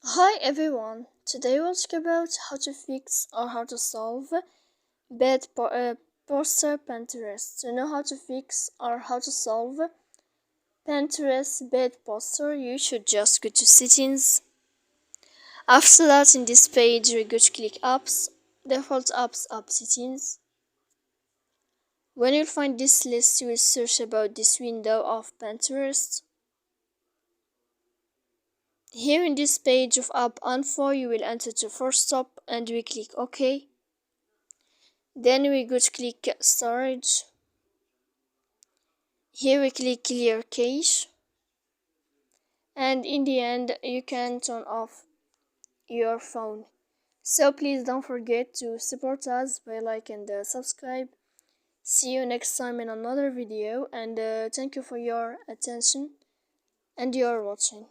Hi everyone, today we'll talk about how to fix or how to solve bad poster Pinterest. To know how to fix or how to solve Pinterest bad poster, you should just go to settings. After that, in this page, we go to click apps, default apps, app settings. When you find this list, you will search about this window of Pinterest. Here in this page of app info, you will enter to first stop and we click OK. Then we go to click storage. Here we click clear cache. And in the end, you can turn off your phone. So please don't forget to support us by like and subscribe. See you next time in another video and thank you for your attention and your watching.